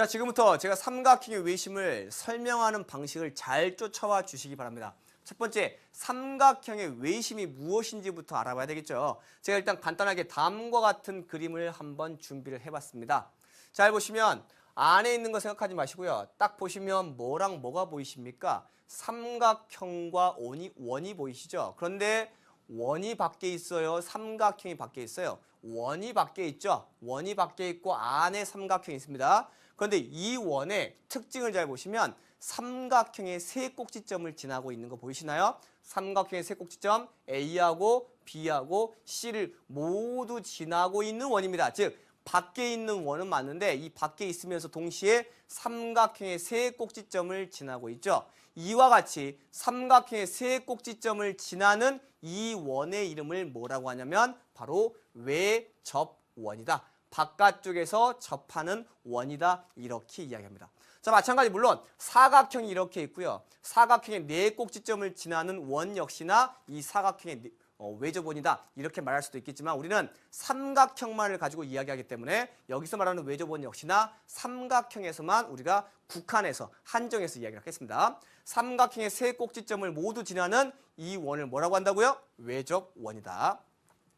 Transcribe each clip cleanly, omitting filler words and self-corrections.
자, 지금부터 제가 삼각형의 외심을 설명하는 방식을 잘 쫓아와 주시기 바랍니다. 첫 번째, 삼각형의 외심이 무엇인지부터 알아봐야 되겠죠. 제가 일단 간단하게 다음과 같은 그림을 한번 준비를 해봤습니다. 잘 보시면 안에 있는 거 생각하지 마시고요. 딱 보시면 뭐랑 뭐가 보이십니까? 삼각형과 원이 보이시죠? 그런데 원이 밖에 있어요? 삼각형이 밖에 있어요? 원이 밖에 있죠? 원이 밖에 있고 안에 삼각형이 있습니다. 그런데 이 원의 특징을 잘 보시면 삼각형의 세 꼭지점을 지나고 있는 거 보이시나요? 삼각형의 세 꼭지점 A하고 B하고 C를 모두 지나고 있는 원입니다. 즉 밖에 있는 원은 맞는데 이 밖에 있으면서 동시에 삼각형의 세 꼭지점을 지나고 있죠. 이와 같이 삼각형의 세 꼭지점을 지나는 이 원의 이름을 뭐라고 하냐면 바로 외접원이다. 바깥쪽에서 접하는 원이다. 이렇게 이야기합니다. 자, 마찬가지 물론 사각형이 이렇게 있고요. 사각형의 네 꼭지점을 지나는 원 역시나 이 사각형의 외접원이다. 이렇게 말할 수도 있겠지만 우리는 삼각형만을 가지고 이야기하기 때문에 여기서 말하는 외접원 역시나 삼각형에서만 우리가 국한해서 한정해서 이야기를 하겠습니다. 삼각형의 세 꼭지점을 모두 지나는 이 원을 뭐라고 한다고요? 외접원이다.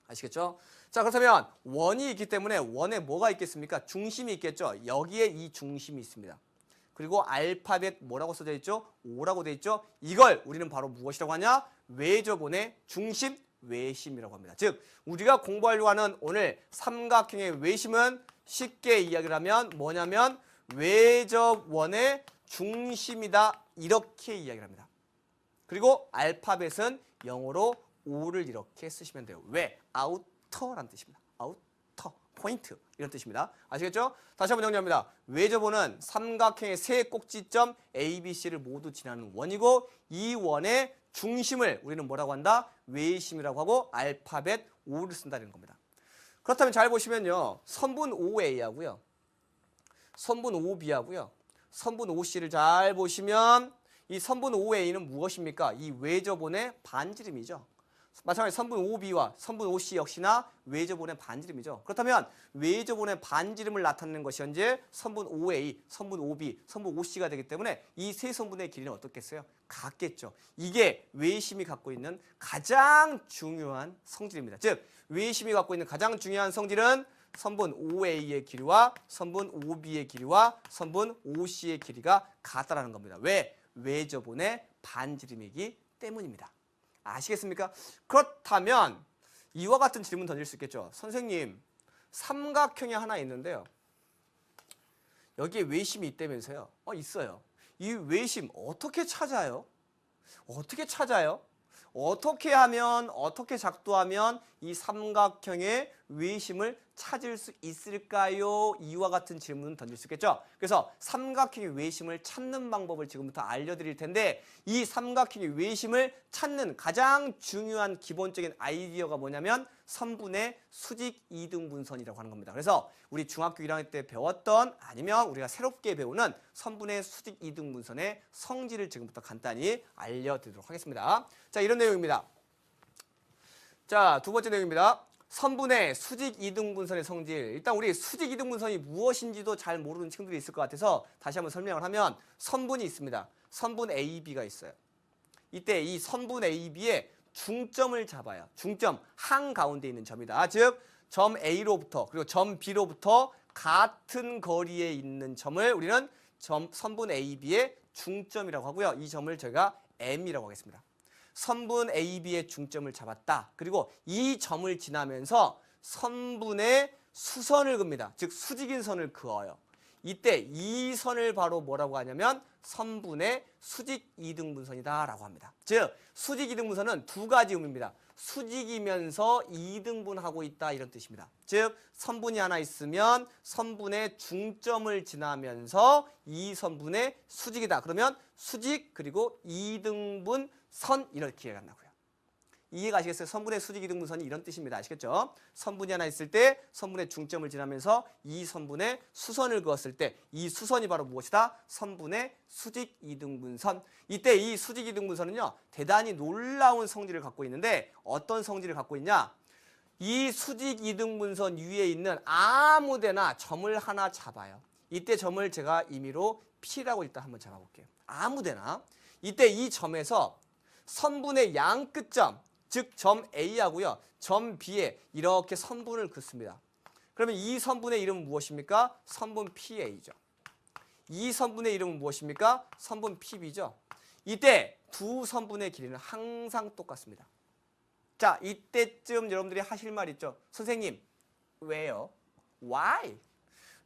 아시겠죠? 자, 그렇다면 원이 있기 때문에 원에 뭐가 있겠습니까? 중심이 있겠죠. 여기에 이 중심이 있습니다. 그리고 알파벳 뭐라고 써져 있죠? O라고 돼 있죠. 이걸 우리는 바로 무엇이라고 하냐? 외접원의 중심, 외심이라고 합니다. 즉 우리가 공부하려고 하는 오늘 삼각형의 외심은 쉽게 이야기를 하면 뭐냐면 외접원의 중심이다. 이렇게 이야기를 합니다. 그리고 알파벳은 영어로 O를 이렇게 쓰시면 돼요. 왜? 아우터라는 뜻입니다. 아우터, 포인트 이런 뜻입니다. 아시겠죠? 다시 한번 정리합니다. 외접원은 삼각형의 세 꼭지점 A, B, C를 모두 지나는 원이고 이 원의 중심을 우리는 뭐라고 한다? 외심이라고 하고 알파벳 O를 쓴다는 겁니다. 그렇다면 잘 보시면요. 선분 OA하고요. 선분 OB하고요. 선분 OC를 잘 보시면 이 선분 OA는 무엇입니까? 이 외접원의 반지름이죠. 마찬가지로 선분 OB와 선분 OC 역시나 외접원의 반지름이죠. 그렇다면 외접원의 반지름을 나타내는 것이 현재 선분 OA, 선분 OB, 선분 OC가 되기 때문에 이 세 선분의 길이는 어떻겠어요? 같겠죠. 이게 외심이 갖고 있는 가장 중요한 성질입니다. 즉 외심이 갖고 있는 가장 중요한 성질은 선분 OA의 길이와 선분 OB의 길이와 선분 OC의 길이가 같다라는 겁니다. 왜? 외접원의 반지름이기 때문입니다. 아시겠습니까? 그렇다면 이와 같은 질문 던질 수 있겠죠. 선생님, 삼각형이 하나 있는데요. 여기에 외심이 있다면서요? 있어요. 이 외심 어떻게 찾아요? 어떻게 찾아요? 어떻게 하면, 어떻게 작도하면 이 삼각형의 외심을 찾을 수 있을까요? 이와 같은 질문을 던질 수 있겠죠. 그래서 삼각형의 외심을 찾는 방법을 지금부터 알려드릴 텐데 이 삼각형의 외심을 찾는 가장 중요한 기본적인 아이디어가 뭐냐면 선분의 수직 이등분선이라고 하는 겁니다. 그래서 우리 중학교 1학년 때 배웠던 아니면 우리가 새롭게 배우는 선분의 수직 이등분선의 성질을 지금부터 간단히 알려드리도록 하겠습니다. 자, 이런 내용입니다. 자, 두 번째 내용입니다. 선분의 수직 이등분선의 성질. 일단 우리 수직 이등분선이 무엇인지도 잘 모르는 친구들이 있을 것 같아서 다시 한번 설명을 하면 선분이 있습니다. 선분 AB가 있어요. 이때 이 선분 AB의 중점을 잡아요. 중점, 한가운데 있는 점이다. 즉, 점 A로부터 그리고 점 B로부터 같은 거리에 있는 점을 우리는 선분 AB의 중점이라고 하고요. 이 점을 저희가 M이라고 하겠습니다. 선분 AB의 중점을 잡았다. 그리고 이 점을 지나면서 선분의 수선을 긋습니다. 즉 수직인 선을 그어요. 이때 이 선을 바로 뭐라고 하냐면 선분의 수직 이등분선이다 라고 합니다. 즉 수직 이등분선은 두 가지 의미입니다. 수직이면서 이등분하고 있다 이런 뜻입니다. 즉 선분이 하나 있으면 선분의 중점을 지나면서 이 선분의 수직이다. 그러면 수직 그리고 이등분 선 이렇게 이해간다고요. 이해가 아시겠어요? 선분의 수직 이등분선이 이런 뜻입니다. 아시겠죠? 선분이 하나 있을 때 선분의 중점을 지나면서 이 선분의 수선을 그었을 때 이 수선이 바로 무엇이다? 선분의 수직 이등분선. 이때 이 수직 이등분선은요. 대단히 놀라운 성질을 갖고 있는데 어떤 성질을 갖고 있냐? 이 수직 이등분선 위에 있는 아무 데나 점을 하나 잡아요. 이때 점을 제가 임의로 P라고 일단 한번 잡아볼게요. 아무데나. 이때 이 점에서 선분의 양 끝점, 즉 점 A하고요. 점 B에 이렇게 선분을 긋습니다. 그러면 이 선분의 이름은 무엇입니까? 선분 PA죠. 이 선분의 이름은 무엇입니까? 선분 PB죠. 이때 두 선분의 길이는 항상 똑같습니다. 자, 이때쯤 여러분들이 하실 말 있죠. 선생님, 왜요? Why?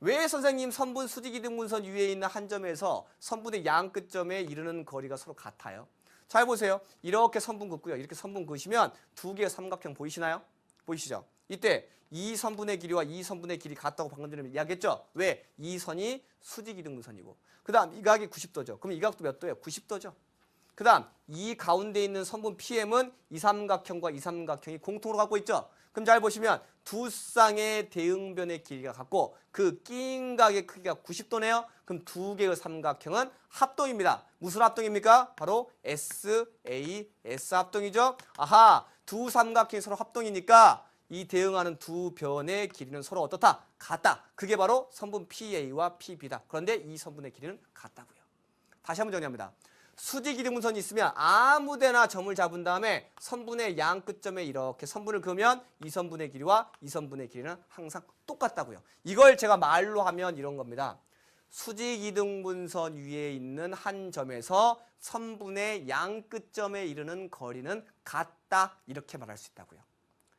왜 선생님 선분 수직이등분선 위에 있는 한 점에서 선분의 양 끝점에 이르는 거리가 서로 같아요? 잘 보세요. 이렇게 선분 긋고요. 이렇게 선분 그으시면 두 개의 삼각형 보이시나요? 보이시죠? 이때 이 선분의 길이와 이 선분의 길이 같다고 방금 전에 이야기했죠? 왜? 이 선이 수직이등분선이고 그 다음 이 각이 90도죠. 그럼 이 각도 몇 도예요? 90도죠. 그 다음 이 가운데 있는 선분 PM은 이 삼각형과 이 삼각형이 공통으로 갖고 있죠. 그럼 잘 보시면 두 쌍의 대응변의 길이가 같고 그 끼인 각의 크기가 90도네요. 그럼 두 개의 삼각형은 합동입니다. 무슨 합동입니까? 바로 SAS 합동이죠. 아하, 두 삼각형이 서로 합동이니까 이 대응하는 두 변의 길이는 서로 어떻다? 같다. 그게 바로 선분 PA와 PB다. 그런데 이 선분의 길이는 같다고요. 다시 한번 정리합니다. 수직이등분선이 있으면 아무데나 점을 잡은 다음에 선분의 양 끝점에 이렇게 선분을 그으면 이 선분의 길이와 이 선분의 길이는 항상 똑같다고요. 이걸 제가 말로 하면 이런 겁니다. 수직이등분선 위에 있는 한 점에서 선분의 양 끝점에 이르는 거리는 같다. 이렇게 말할 수 있다고요.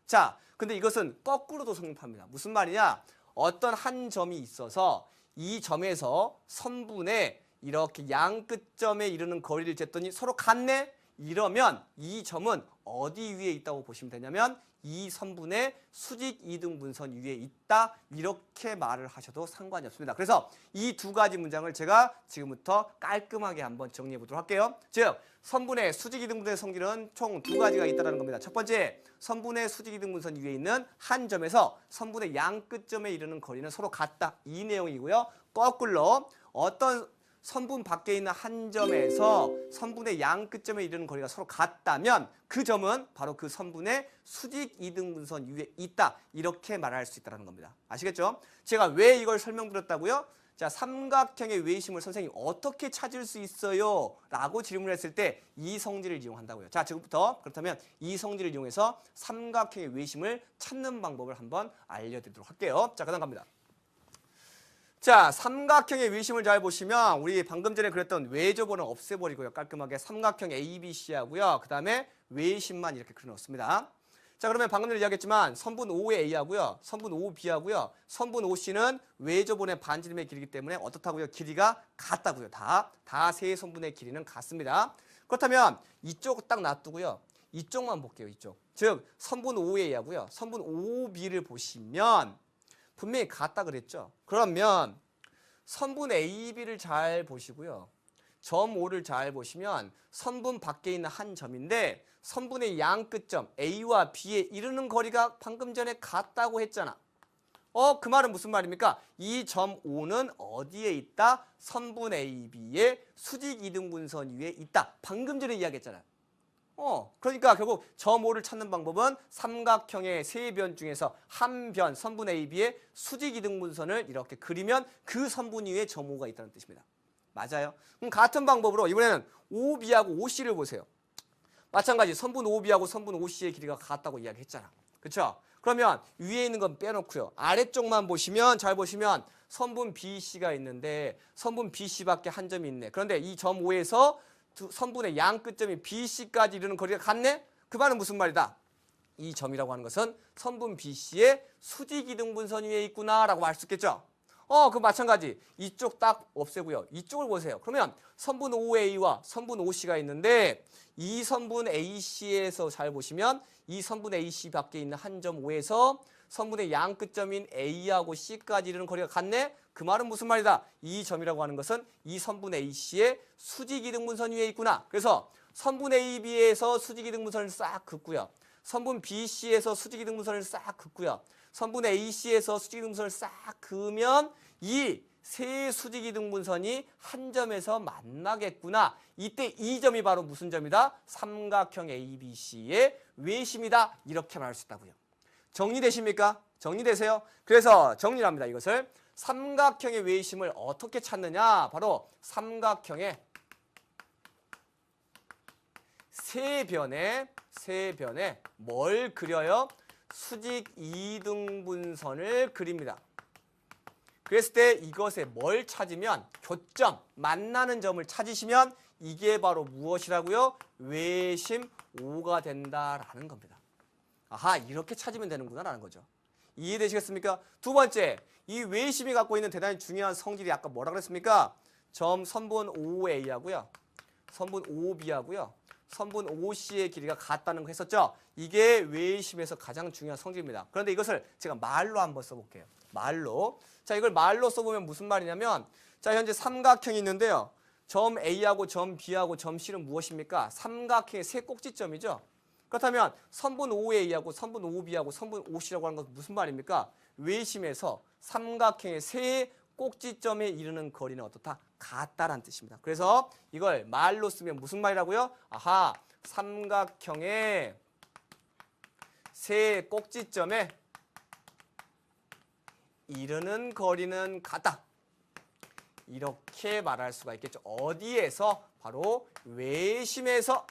자, 근데 이것은 거꾸로도 성립합니다. 무슨 말이냐? 어떤 한 점이 있어서 이 점에서 선분의 이렇게 양 끝점에 이르는 거리를 쟀더니 서로 같네? 이러면 이 점은 어디 위에 있다고 보시면 되냐면 이 선분의 수직 이등분선 위에 있다. 이렇게 말을 하셔도 상관이 없습니다. 그래서 이 두 가지 문장을 제가 지금부터 깔끔하게 한번 정리해 보도록 할게요. 즉, 선분의 수직 이등분선의 성질은 총 두 가지가 있다는 겁니다. 첫 번째, 선분의 수직 이등분선 위에 있는 한 점에서 선분의 양 끝점에 이르는 거리는 서로 같다. 이 내용이고요. 거꾸로 어떤 선분 밖에 있는 한 점에서 선분의 양 끝점에 이르는 거리가 서로 같다면 그 점은 바로 그 선분의 수직 이등분선 위에 있다. 이렇게 말할 수 있다는 겁니다. 아시겠죠? 제가 왜 이걸 설명드렸다고요? 자, 삼각형의 외심을 선생님 어떻게 찾을 수 있어요? 라고 질문을 했을 때 이 성질을 이용한다고요. 자, 지금부터 그렇다면 이 성질을 이용해서 삼각형의 외심을 찾는 방법을 한번 알려드리도록 할게요. 자, 그다음 갑니다. 자, 삼각형의 외심을 잘 보시면 우리 방금 전에 그랬던 외접원은 없애버리고요. 깔끔하게 삼각형 ABC하고요. 그 다음에 외심만 이렇게 그려놓습니다. 자, 그러면 방금 전에 이야기했지만 선분 O의 A하고요. 선분 OB하고요. 선분 OC는 외접원의 반지름의 길이기 때문에 어떻다고요? 길이가 같다고요. 다 세 선분의 길이는 같습니다. 그렇다면 이쪽 딱 놔두고요. 이쪽만 볼게요. 이쪽. 즉 선분 OA하고요. 선분 OB를 보시면 분명히 같다 그랬죠. 그러면 선분 AB를 잘 보시고요. 점 O를 잘 보시면 선분 밖에 있는 한 점인데 선분의 양 끝점 A와 B에 이르는 거리가 방금 전에 같다고 했잖아. 그 말은 무슨 말입니까? 이 점 O는 어디에 있다? 선분 AB의 수직 이등분선 위에 있다. 방금 전에 이야기했잖아요. 그러니까 결국 점 O를 찾는 방법은 삼각형의 세 변 중에서 한 변 선분 AB의 수직 이등분선을 이렇게 그리면 그 선분 위에 점 O가 있다는 뜻입니다. 맞아요. 그럼 같은 방법으로 이번에는 OB하고 OC를 보세요. 마찬가지 선분 OB하고 선분 OC의 길이가 같다고 이야기했잖아. 그렇죠? 그러면 위에 있는 건 빼놓고요. 아래쪽만 보시면 잘 보시면 선분 BC가 있는데 선분 BC밖에 한 점이 있네. 그런데 이 점 O에서 선분의 양 끝점이 BC까지 이르는 거리가 같네? 그 말은 무슨 말이다? 이 점이라고 하는 것은 선분 BC의 수직 이등분선 위에 있구나라고 할 수 있겠죠? 그 마찬가지. 이쪽 딱 없애고요. 이쪽을 보세요. 그러면 선분 OA와 선분 OC가 있는데 이 선분 AC에서 잘 보시면 이 선분 AC 밖에 있는 한 점 O에서 선분의 양 끝점인 A하고 C까지 이르는 거리가 같네? 그 말은 무슨 말이다? 이 점이라고 하는 것은 이 선분 AC의 수직 이등분선 위에 있구나. 그래서 선분 AB에서 수직 이등분선을 싹 긋고요. 선분 BC에서 수직 이등분선을 싹 긋고요. 선분 AC에서 수직 이등분선을 싹 그으면 이 세 수직 이등분선이 한 점에서 만나겠구나. 이때 이 점이 바로 무슨 점이다? 삼각형 ABC의 외심이다. 이렇게 말할 수 있다고요. 정리되십니까? 정리되세요? 그래서 정리를 합니다. 이것을 삼각형의 외심을 어떻게 찾느냐? 바로 삼각형의 세변에 뭘 그려요? 수직 이등분선을 그립니다. 그랬을 때 이것에 뭘 찾으면 교점, 만나는 점을 찾으시면 이게 바로 무엇이라고요? 외심 O가 된다라는 겁니다. 아하, 이렇게 찾으면 되는구나라는 거죠. 이해되시겠습니까? 두 번째, 이 외심이 갖고 있는 대단히 중요한 성질이 아까 뭐라 그랬습니까? 점 선분 OA하고요. 선분 OB하고요. 선분 OC의 길이가 같다는 거 했었죠? 이게 외심에서 가장 중요한 성질입니다. 그런데 이것을 제가 말로 한번 써볼게요. 말로. 자, 이걸 말로 써보면 무슨 말이냐면, 자, 현재 삼각형이 있는데요. 점 A하고 점 B하고 점 C는 무엇입니까? 삼각형의 세 꼭지점이죠. 그렇다면 선분 OA하고 선분 OB하고 선분 OC라고 하는 것은 무슨 말입니까? 외심에서 삼각형의 세 꼭지점에 이르는 거리는 어떻다? 같다라는 뜻입니다. 그래서 이걸 말로 쓰면 무슨 말이라고요? 아하, 삼각형의 세 꼭지점에 이르는 거리는 같다. 이렇게 말할 수가 있겠죠. 어디에서? 바로 외심에서.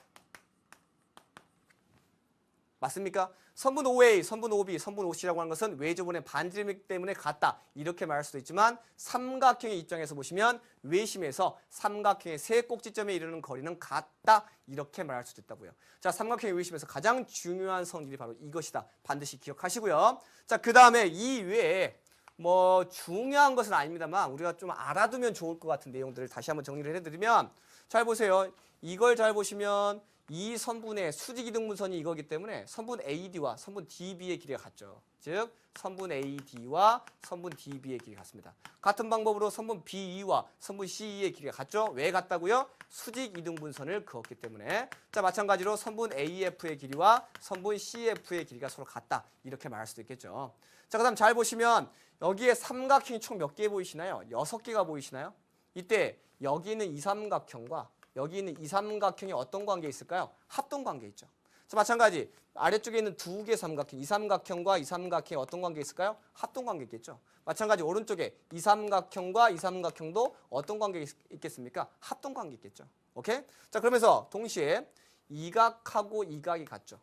맞습니까? 선분 OA, 선분 OB, 선분 OC라고 하는 것은 외조분의 반지름이기 때문에 같다. 이렇게 말할 수도 있지만 삼각형의 입장에서 보시면 외심에서 삼각형의 세 꼭지점에 이르는 거리는 같다. 이렇게 말할 수도 있다고요. 자, 삼각형의 외심에서 가장 중요한 성질이 바로 이것이다. 반드시 기억하시고요. 자, 그 다음에 이 외에 뭐 중요한 것은 아닙니다만 우리가 좀 알아두면 좋을 것 같은 내용들을 다시 한번 정리를 해드리면, 잘 보세요. 이걸 잘 보시면 이 선분의 수직이등분선이 이거기 때문에 선분 AD와 선분 DB의 길이가 같죠. 즉 선분 AD와 선분 DB의 길이가 같습니다. 같은 방법으로 선분 BE와 선분 CE의 길이가 같죠. 왜 같다고요? 수직이등분선을 그었기 때문에. 자, 마찬가지로 선분 AF의 길이와 선분 CF의 길이가 서로 같다. 이렇게 말할 수도 있겠죠. 자, 그 다음 잘 보시면 여기에 삼각형이 총 몇 개 보이시나요? 6개가 보이시나요? 이때 여기 있는 이 삼각형과 여기 있는 이 삼각형이 어떤 관계에 있을까요? 합동 관계에 있죠. 자, 마찬가지 아래쪽에 있는 두 개 삼각형, 이 삼각형과 이 삼각형이 어떤 관계에 있을까요? 합동 관계에 있겠죠. 마찬가지 오른쪽에 이 삼각형과 이 삼각형도 어떤 관계에 있겠습니까? 합동 관계에 있겠죠. 오케이? 자, 그러면서 동시에 이각하고 이각이 같죠.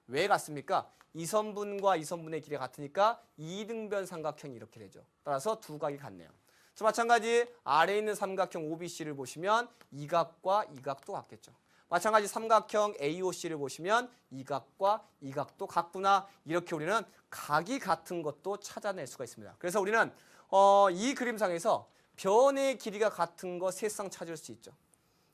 왜 같습니까? 이 선분과 이 선분의 길이가 같으니까 이등변 삼각형이 이렇게 되죠. 따라서 두 각이 같네요. 자, 마찬가지 아래에 있는 삼각형 OBC를 보시면 이각과 이각도 같겠죠. 마찬가지 삼각형 AOC를 보시면 이각과 이각도 같구나. 이렇게 우리는 각이 같은 것도 찾아낼 수가 있습니다. 그래서 우리는 이 그림상에서 변의 길이가 같은 거 세 쌍 찾을 수 있죠.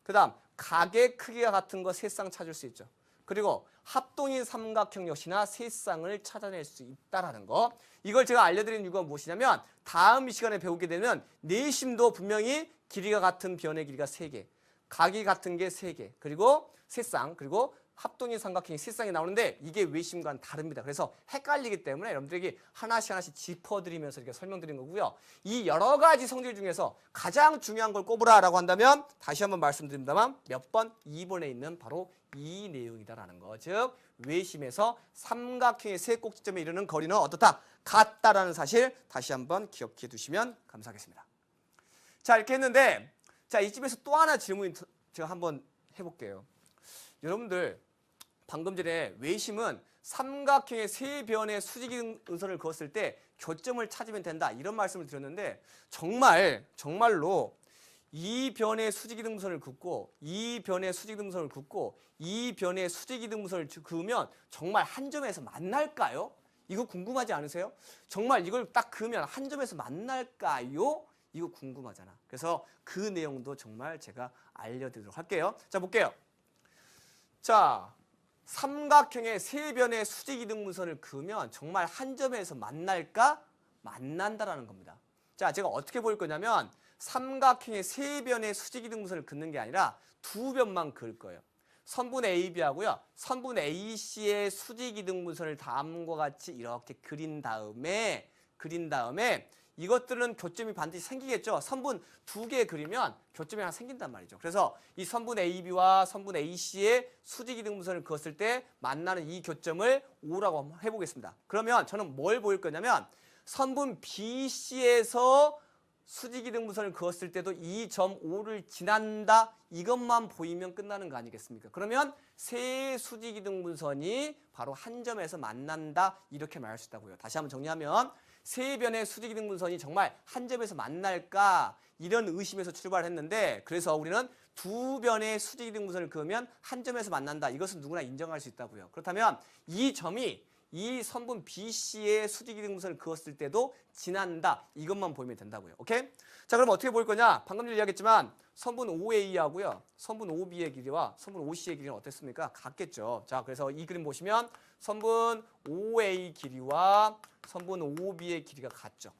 그 다음 각의 크기가 같은 거 세 쌍 찾을 수 있죠. 그리고 합동인 삼각형 역시나 세 쌍을 찾아낼 수 있다라는 거. 이걸 제가 알려드리는 이유가 무엇이냐면 다음 시간에 배우게 되면 내심도 분명히 길이가 같은 변의 길이가 3개, 각이 같은 게 3개, 그리고 세 쌍, 그리고 합동인 삼각형이 세 쌍이 나오는데 이게 외심과는 다릅니다. 그래서 헷갈리기 때문에 여러분들에게 하나씩 짚어드리면서 이렇게 설명드린 거고요. 이 여러 가지 성질 중에서 가장 중요한 걸 꼽으라라고 한다면 다시 한번 말씀드립니다만 몇 번? 2번에 있는 바로 이 내용이다라는 거. 즉 외심에서 삼각형의 세 꼭지점에 이르는 거리는 어떻다? 같다라는 사실 다시 한번 기억해 두시면 감사하겠습니다. 자, 이렇게 했는데 자, 이쯤에서 또 하나 질문 제가 한번 해볼게요. 여러분들 방금 전에 외심은 삼각형의 세 변의 수직이등분선을 그었을 때 교점을 찾으면 된다 이런 말씀을 드렸는데 정말로 이 변의 수직이등분선을 긋고 이 변의 수직이등분선을 긋고 이 변의 수직이등분선을 그으면 정말 한 점에서 만날까요? 이거 궁금하지 않으세요? 정말 이걸 딱 그으면 한 점에서 만날까요? 이거 궁금하잖아. 그래서 그 내용도 정말 제가 알려드리도록 할게요. 자, 볼게요. 자, 삼각형의 세 변의 수직이등분선을 그으면 정말 한 점에서 만날까? 만난다라는 겁니다. 자, 제가 어떻게 보일 거냐면 삼각형의 세 변의 수직이등분선을 긋는 게 아니라 두 변만 그을 거예요. 선분 AB하고요. 선분 AC의 수직이등분선을 다음과 같이 이렇게 그린 다음에 이것들은 교점이 반드시 생기겠죠. 선분 두 개 그리면 교점이 하나 생긴단 말이죠. 그래서 이 선분 AB와 선분 AC의 수직이등분선을 그었을 때 만나는 이 교점을 O라고 한번 해보겠습니다. 그러면 저는 뭘 보일 거냐면 선분 BC에서 수직이등분선을 그었을 때도 이 점 O를 지난다 이것만 보이면 끝나는 거 아니겠습니까? 그러면 세 수직이등분선이 바로 한 점에서 만난다 이렇게 말할 수 있다고요. 다시 한번 정리하면 세 변의 수직이등분선이 정말 한 점에서 만날까 이런 의심에서 출발했는데 그래서 우리는 두 변의 수직이등분선을 그으면 한 점에서 만난다. 이것은 누구나 인정할 수 있다고요. 그렇다면 이 점이 이 선분 BC의 수직이등분선을 그었을 때도 지난다. 이것만 보이면 된다고요. 오케이? 자, 그럼 어떻게 볼 거냐? 방금 전에 이야기했지만 선분 OA하고요. 선분 OB의 길이와 선분 OC의 길이는 어땠습니까? 같겠죠. 자, 그래서 이 그림 보시면 선분 OA 길이와 선분 OB의 길이가 같죠.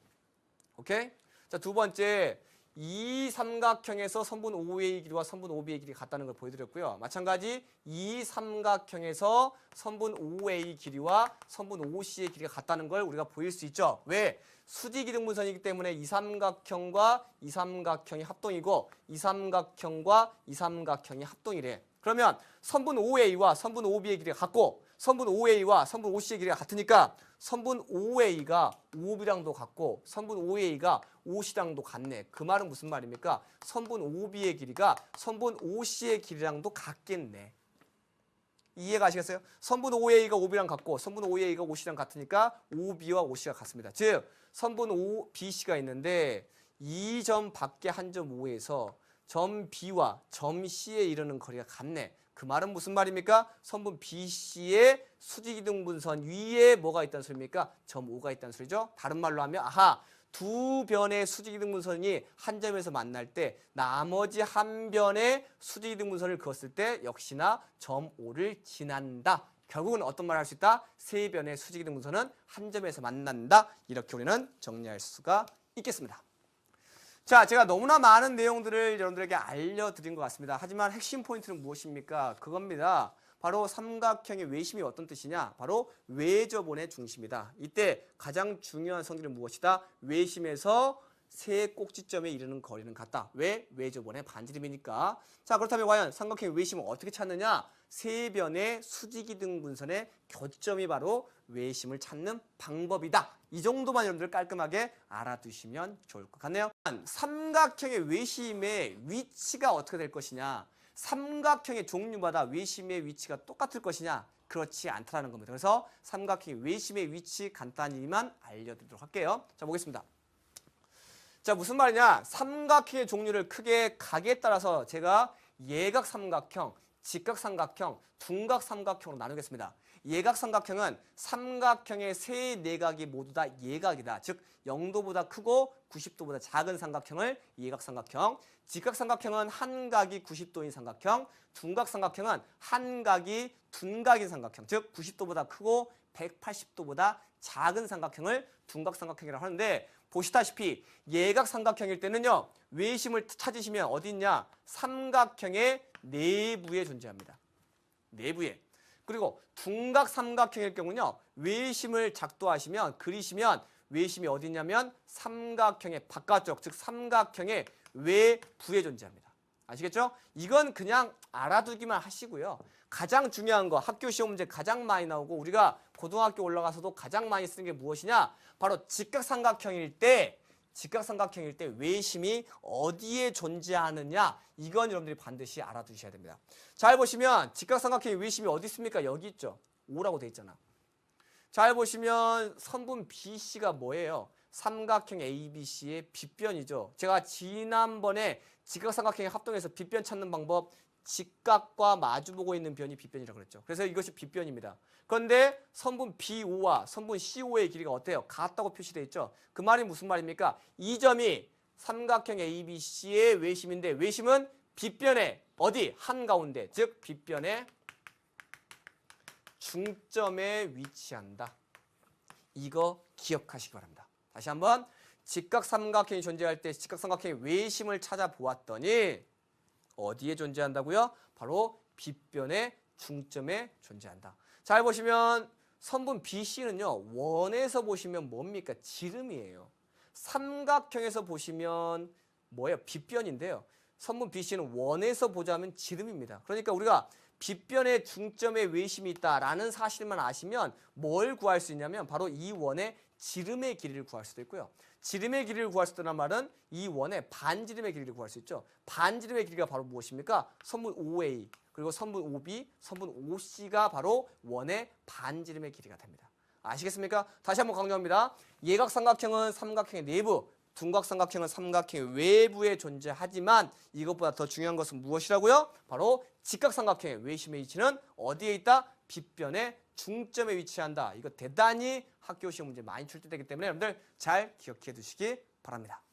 오케이? 자, 두 번째. 이 삼각형에서 선분 OA의 길이와 선분 OB의 길이가 같다는 걸 보여드렸고요. 마찬가지 이 삼각형에서 선분 OA 길이와 선분 OC의 길이가 같다는 걸 우리가 보일 수 있죠. 왜? 수직이등분선이기 때문에 이 삼각형과 이 삼각형이 합동이고 이 삼각형과 이 삼각형이 합동이래. 그러면 선분 OA와 선분 OB의 길이가 같고 선분 OA와 선분 OC의 길이가 같으니까 선분 OA가 OB랑도 같고 선분 OA가 OC랑도 같네. 그 말은 무슨 말입니까? 선분 OB의 길이가 선분 OC의 길이랑도 같겠네. 이해가 가시겠어요? 선분 OA가 OB랑 같고 선분 OA가 OC랑 같으니까 OB와 OC가 같습니다. 즉 선분 BC가 있는데 이 점 밖에 한 점 O에서 점 B와 점 C에 이르는 거리가 같네. 그 말은 무슨 말입니까? 선분 BC의 수직이등분선 위에 뭐가 있다는 소리입니까? 점 O가 있다는 소리죠. 다른 말로 하면 아하 두 변의 수직이등분선이 한 점에서 만날 때 나머지 한 변의 수직이등분선을 그었을 때 역시나 점 O를 지난다. 결국은 어떤 말을 할 수 있다? 세 변의 수직이등분선은 한 점에서 만난다. 이렇게 우리는 정리할 수가 있겠습니다. 자, 제가 너무나 많은 내용들을 여러분들에게 알려드린 것 같습니다. 하지만 핵심 포인트는 무엇입니까? 그겁니다. 바로 삼각형의 외심이 어떤 뜻이냐? 바로 외접원의 중심이다. 이때 가장 중요한 성질은 무엇이다? 외심에서 세 꼭지점에 이르는 거리는 같다. 왜? 외접원의 반지름이니까. 자, 그렇다면 과연 삼각형의 외심을 어떻게 찾느냐? 세 변의 수직이등분선의 교점이 바로 외심을 찾는 방법이다. 이 정도만 여러분들 깔끔하게 알아두시면 좋을 것 같네요. 삼각형의 외심의 위치가 어떻게 될 것이냐? 삼각형의 종류마다 외심의 위치가 똑같을 것이냐? 그렇지 않다는 겁니다. 그래서 삼각형의 외심의 위치 간단히만 알려드리도록 할게요. 자, 보겠습니다. 자, 무슨 말이냐? 삼각형의 종류를 크게 각에 따라서 제가 예각삼각형, 직각삼각형, 둔각삼각형으로 나누겠습니다. 예각삼각형은 삼각형의 세 내각이 모두 다 예각이다. 즉 0도보다 크고 90도보다 작은 삼각형을 예각삼각형. 직각삼각형은 한 각이 90도인 삼각형. 둔각삼각형은 한 각이 둔각인 삼각형. 즉 90도보다 크고 180도보다 작은 삼각형을 둔각삼각형이라고 하는데 보시다시피 예각삼각형일 때는요. 외심을 찾으시면 어디 있냐? 삼각형의 내부에 존재합니다. 내부에. 그리고 둔각삼각형일 경우는요. 외심을 작도하시면 그리시면 외심이 어디 있냐면 삼각형의 바깥쪽 즉 삼각형의 외부에 존재합니다. 아시겠죠? 이건 그냥 알아두기만 하시고요. 가장 중요한 거 학교 시험 문제 가장 많이 나오고 우리가 고등학교 올라가서도 가장 많이 쓰는 게 무엇이냐? 바로 직각삼각형일 때 외심이 어디에 존재하느냐 이건 여러분들이 반드시 알아두셔야 됩니다. 잘 보시면 직각삼각형의 외심이 어디 있습니까? 여기 있죠. O라고 돼 있잖아. 잘 보시면 선분 BC가 뭐예요? 삼각형 ABC의 빗변이죠. 제가 지난번에 직각삼각형의 합동에서 빗변 찾는 방법 직각과 마주보고 있는 변이 빗변이라고 그랬죠. 그래서 이것이 빗변입니다. 그런데 선분 BO와 선분 CO의 길이가 어때요? 같다고 표시되어 있죠. 그 말이 무슨 말입니까? 이 점이 삼각형 ABC의 외심인데 외심은 빗변의 어디? 한가운데 즉 빗변의 중점에 위치한다. 이거 기억하시기 바랍니다. 다시 한번 직각삼각형이 존재할 때 직각삼각형의 외심을 찾아보았더니 어디에 존재한다고요? 바로 빗변의 중점에 존재한다. 잘 보시면 선분 BC는요. 원에서 보시면 뭡니까? 지름이에요. 삼각형에서 보시면 뭐예요? 빗변인데요. 선분 BC는 원에서 보자면 지름입니다. 그러니까 우리가 빗변의 중점에 외심이 있다라는 사실만 아시면 뭘 구할 수 있냐면 바로 이 원의 지름의 길이를 구할 수도 있고요. 지름의 길이를 구할 수 있다는 말은 이 원의 반지름의 길이를 구할 수 있죠. 반지름의 길이가 바로 무엇입니까? 선분 OA 그리고 선분 OB, 선분 OC가 바로 원의 반지름의 길이가 됩니다. 아시겠습니까? 다시 한번 강조합니다. 예각삼각형은 삼각형의 내부, 둔각삼각형은 삼각형의 외부에 존재하지만 이것보다 더 중요한 것은 무엇이라고요? 바로 직각삼각형의 외심의 위치는 어디에 있다? 빗변의 중점에 위치한다. 이거 대단히 학교 시험 문제 많이 출제되기 때문에 여러분들 잘 기억해 두시기 바랍니다.